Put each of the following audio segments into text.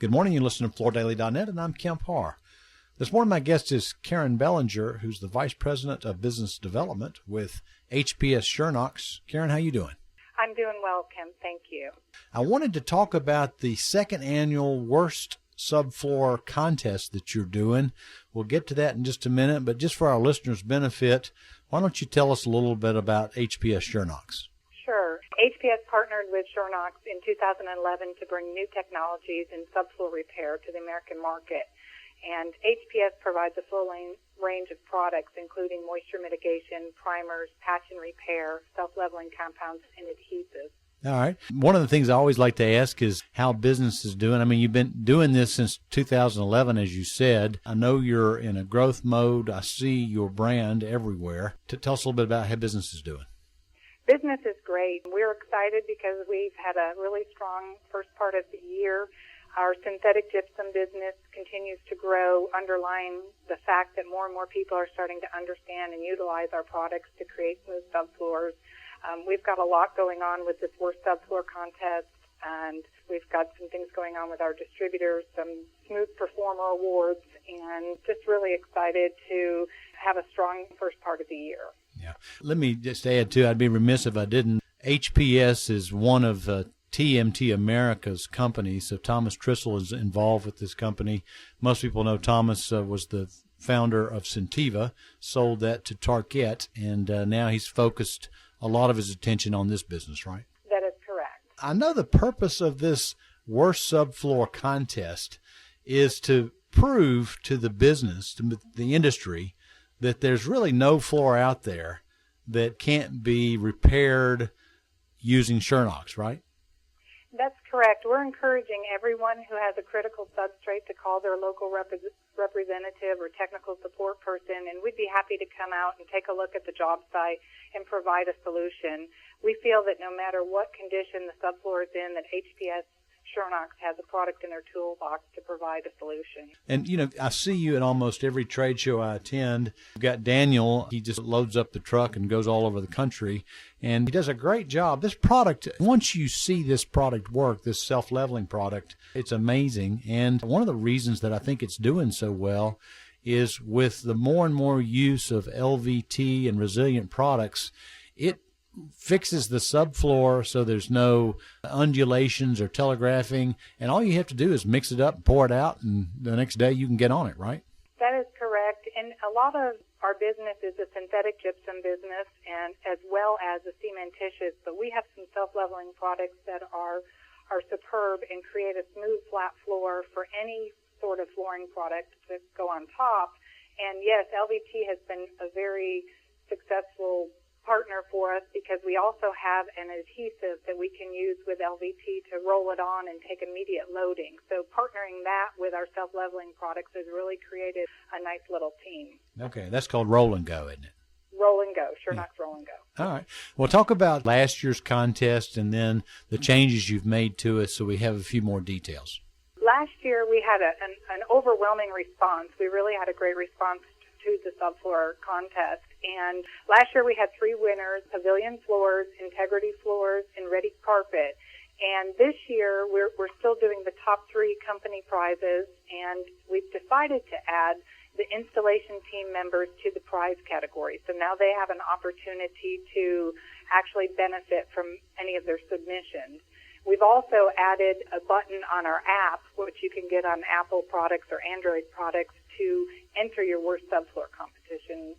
Good morning. You listen to FloorDaily.net, and I'm Kemp Harr. This morning, my guest is Karen Bellinger, who's the Vice President of Business Development with HPS Schönox. Karen, how you doing? I'm doing well, Kemp. Thank you. I wanted to talk about the second annual Worst Subfloor contest that you're doing. We'll get to that in just a minute, but just for our listeners' benefit, why don't you tell us a little bit about HPS Schönox? Sure. HPS partnered with Schönox in 2011 to bring new technologies in subfloor repair to the American market. And HPS provides a full range of products, including moisture mitigation, primers, patch and repair, self-leveling compounds, and adhesives. All right. One of the things I always like to ask is how business is doing. I mean, you've been doing this since 2011, as you said. I know you're in a growth mode. I see your brand everywhere. Tell us a little bit about how business is doing. Business is great. We're excited because we've had a really strong first part of the year. Our synthetic gypsum business continues to grow, underlying the fact that more and more people are starting to understand and utilize our products to create smooth subfloors. We've got a lot going on with this Worst Subfloor contest, and we've got some things going on with our distributors, some Smooth Performer awards, and just really excited to have a strong first part of the year. Yeah. Let me just add, too, I'd be remiss if I didn't. HPS is one of TMT America's companies, so Thomas Trissel is involved with this company. Most people know Thomas was the founder of Centeva, sold that to Tarkett, and now he's focused a lot of his attention on this business, right? That is correct. I know the purpose of this Worst Subfloor contest is to prove to the business, to the industry, that there's really no floor out there that can't be repaired using Schönox, right? That's correct. We're encouraging everyone who has a critical substrate to call their local representative or technical support person, and we'd be happy to come out and take a look at the job site and provide a solution. We feel that no matter what condition the subfloor is in, that HPS Schönox has a product in their toolbox to provide a solution. And, you know, I see you at almost every trade show I attend. You've got Daniel. He just loads up the truck and goes all over the country, and he does a great job. This product, once you see this product work, this self-leveling product, it's amazing. And one of the reasons that I think it's doing so well is with the more and more use of LVT and resilient products, it fixes the subfloor so there's no undulations or telegraphing, and all you have to do is mix it up and pour it out, and the next day you can get on it, right? That is correct. And a lot of our business is a synthetic gypsum business, and as well as a cementitious, but we have some self-leveling products that are superb and create a smooth, flat floor for any sort of flooring product to go on top. And yes, LVT has been a very successful partner for us because we also have an adhesive that we can use with LVT to roll it on and take immediate loading. So partnering that with our self-leveling products has really created a nice little team. Okay, that's called Roll and Go, isn't it? Roll and Go, Schönox Roll and Go. All right. Well, talk about last year's contest and then the changes you've made to it so we have a few more details. Last year we had an overwhelming response. We really had a great response to the subfloor contest. And last year we had 3 winners: Pavilion Floors, Integrity Floors, and Ready Carpet. And this year we're still doing the top 3 company prizes, and we've decided to add the installation team members to the prize category. So now they have an opportunity to actually benefit from any of their submissions. We've also added a button on our app, which you can get on Apple products or Android products, to enter your Worst Subfloor competition.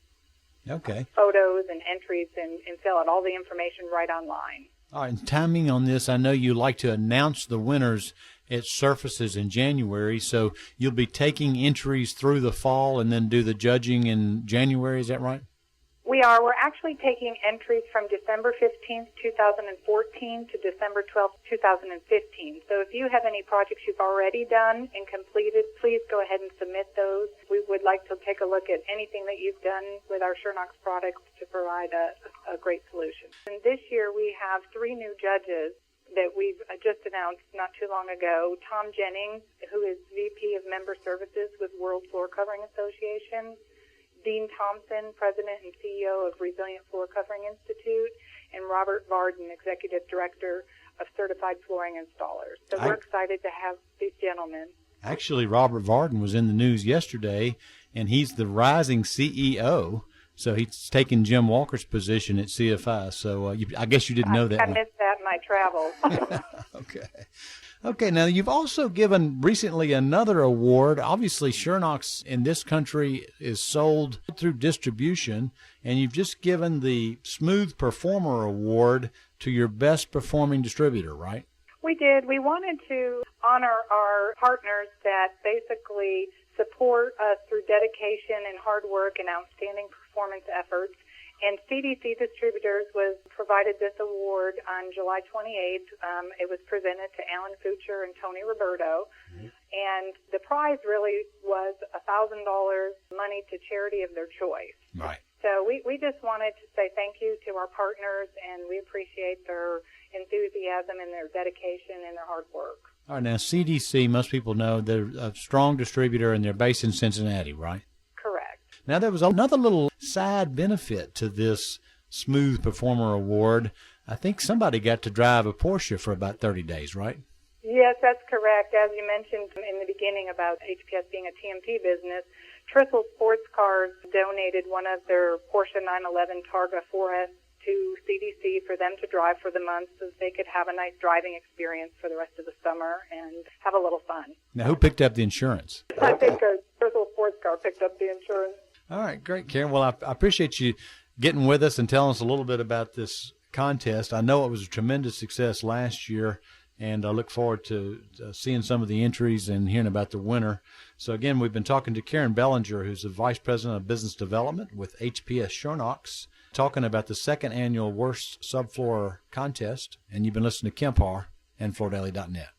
Okay. Photos and entries and fill out all the information right online. All right, and timing on this, I know you like to announce the winners at Surfaces in January, so you'll be taking entries through the fall and then do the judging in January, is that right? We are. We're actually taking entries from December 15th, 2014 to December 12th, 2015. So if you have any projects you've already done and completed, please go ahead and submit those. We would like to take a look at anything that you've done with our Schönox products to provide a great solution. And this year we have 3 new judges that we've just announced not too long ago. Tom Jennings, who is VP of Member Services with World Floor Covering Association, Dean Thompson, President and CEO of Resilient Floor Covering Institute, and Robert Varden, Executive Director of certified flooring installers. So we're excited to have these gentlemen. Actually, Robert Varden was in the news yesterday, and he's the rising CEO. So he's taken Jim Walker's position at CFI. So I guess you didn't know that. I missed that in my travels. Okay. Okay, now you've also given recently another award. Obviously, Schönox in this country is sold through distribution, and you've just given the Smooth Performer Award to your best performing distributor, right? We did. We wanted to honor our partners that basically support us through dedication and hard work and outstanding performance efforts. And CDC Distributors was provided this award on July 28th. It was presented to Alan Fucher and Tony Roberto. Mm-hmm. And the prize really was $1,000 money to charity of their choice. Right. So we just wanted to say thank you to our partners, and we appreciate their enthusiasm and their dedication and their hard work. All right, now CDC, most people know they're a strong distributor, and they're based in Cincinnati, right? Correct. Now, there was another little side benefit to this Smooth Performer Award. I think somebody got to drive a Porsche for about 30 days, right? Yes, that's correct. As you mentioned in the beginning about HPS being a TMT business, Tristle Sports Cars donated one of their Porsche 911 Targa 4S to CDC for them to drive for the month so that they could have a nice driving experience for the rest of the summer and have a little fun. Now, who picked up the insurance? I think Tristle Sports Car picked up the insurance. All right, great, Karen. Well, I appreciate you getting with us and telling us a little bit about this contest. I know it was a tremendous success last year, and I look forward to seeing some of the entries and hearing about the winner. So, again, we've been talking to Karen Bellinger, who's the Vice President of Business Development with HPS Schönox, talking about the second annual Worst Subfloor contest. And you've been listening to Kemp Harr and FloorDaily.net.